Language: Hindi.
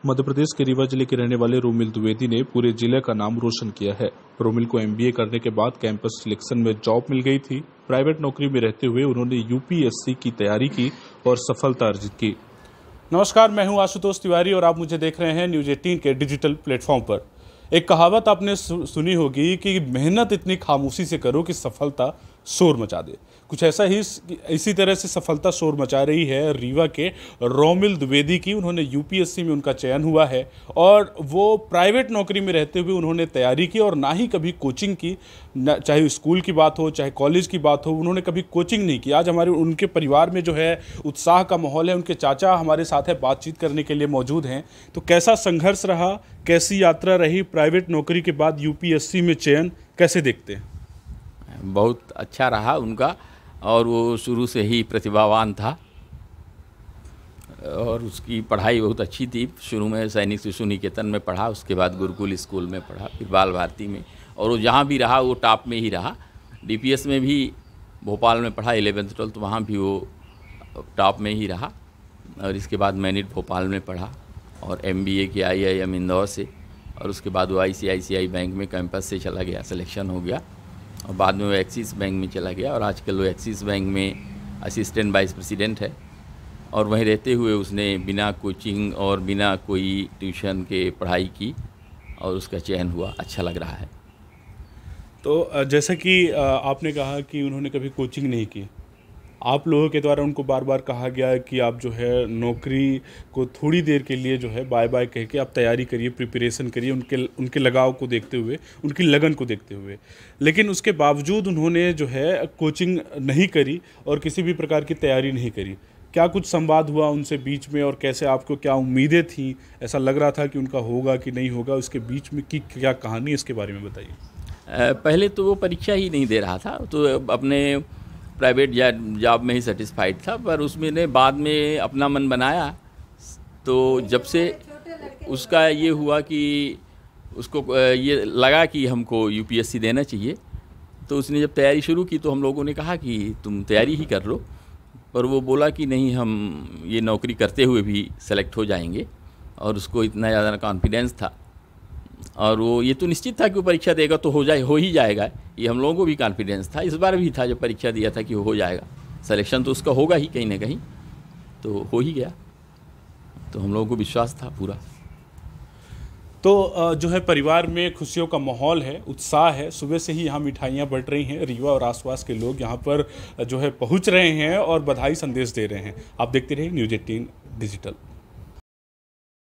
मध्य प्रदेश के रीवा जिले के रहने वाले रोमिल द्विवेदी ने पूरे जिले का नाम रोशन किया है। रोमिल को एमबीए करने के बाद कैंपस सिलेक्शन में जॉब मिल गई थी। प्राइवेट नौकरी में रहते हुए उन्होंने यूपीएससी की तैयारी की और सफलता अर्जित की। नमस्कार, मैं हूं आशुतोष तिवारी और आप मुझे देख रहे हैं न्यूज 18 के डिजिटल प्लेटफॉर्म पर। एक कहावत आपने सुनी होगी कि मेहनत इतनी खामोशी से करो कि सफलता शोर मचा दे। कुछ ऐसा ही इसी तरह से सफलता शोर मचा रही है रीवा के रोमिल द्विवेदी की। उन्होंने यूपीएससी में उनका चयन हुआ है और वो प्राइवेट नौकरी में रहते हुए उन्होंने तैयारी की और ना ही कभी कोचिंग की, चाहे स्कूल की बात हो चाहे कॉलेज की बात हो, उन्होंने कभी कोचिंग नहीं की। आज हमारे उनके परिवार में जो है उत्साह का माहौल है। उनके चाचा हमारे साथ है, बातचीत करने के लिए मौजूद हैं। तो कैसा संघर्ष रहा, कैसी यात्रा रही, प्राइवेट नौकरी के बाद यूपीएससी में चयन कैसे देखते हैं? बहुत अच्छा रहा उनका, और वो शुरू से ही प्रतिभावान था और उसकी पढ़ाई बहुत अच्छी थी। शुरू में सैनिक शिशु निकेतन में पढ़ा, उसके बाद गुरुकुल स्कूल में पढ़ा, फिर बाल भारती में, और वो जहाँ भी रहा वो टॉप में ही रहा। डीपीएस में भी भोपाल में पढ़ा 11th 12th, वहाँ भी वो टॉप में ही रहा। और इसके बाद मैनिट भोपाल में पढ़ा और एमबीए किया IIM इंदौर से, और उसके बाद वो ICICI बैंक में कैंपस से चला गया, सिलेक्शन हो गया, और बाद में वो एक्सिस बैंक में चला गया और आजकल वो एक्सिस बैंक में असिस्टेंट वाइस प्रेसिडेंट है। और वहीं रहते हुए उसने बिना कोचिंग और बिना कोई ट्यूशन के पढ़ाई की और उसका चयन हुआ। अच्छा लग रहा है। तो जैसा कि आपने कहा कि उन्होंने कभी कोचिंग नहीं की, आप लोगों के द्वारा उनको बार बार कहा गया है कि आप जो है नौकरी को थोड़ी देर के लिए जो है बाय बाय कह के आप तैयारी करिए, प्रिपरेशन करिए, उनके लगाव को देखते हुए, उनकी लगन को देखते हुए। लेकिन उसके बावजूद उन्होंने जो है कोचिंग नहीं करी और किसी भी प्रकार की तैयारी नहीं करी। क्या कुछ संवाद हुआ उनसे बीच में और कैसे आपको क्या उम्मीदें थी? ऐसा लग रहा था कि उनका होगा कि नहीं होगा, उसके बीच में की क्या कहानी, इसके बारे में बताइए। पहले तो वो परीक्षा ही नहीं दे रहा था, तो अपने प्राइवेट जॉब में ही सेटिस्फाइड था, पर उसमें बाद में अपना मन बनाया। तो जब से उसका ये हुआ कि उसको ये लगा कि हमको यूपीएससी देना चाहिए, तो उसने जब तैयारी शुरू की तो हम लोगों ने कहा कि तुम तैयारी ही कर लो, पर वो बोला कि नहीं, हम ये नौकरी करते हुए भी सेलेक्ट हो जाएंगे। और उसको इतना ज़्यादा कॉन्फिडेंस था और वो ये तो निश्चित था कि वो परीक्षा देगा तो हो ही जाएगा। ये हम लोगों को भी कॉन्फिडेंस था, इस बार भी था जब परीक्षा दिया था कि वो हो जाएगा, सिलेक्शन तो उसका होगा ही कहीं ना कहीं, तो हो ही गया। तो हम लोगों को विश्वास था पूरा। तो जो है परिवार में खुशियों का माहौल है, उत्साह है। सुबह से ही यहाँ मिठाइयाँ बंट रही हैं। रीवा और आसपास के लोग यहाँ पर जो है पहुँच रहे हैं और बधाई संदेश दे रहे हैं। आप देखते रहिए न्यूज 18 डिजिटल।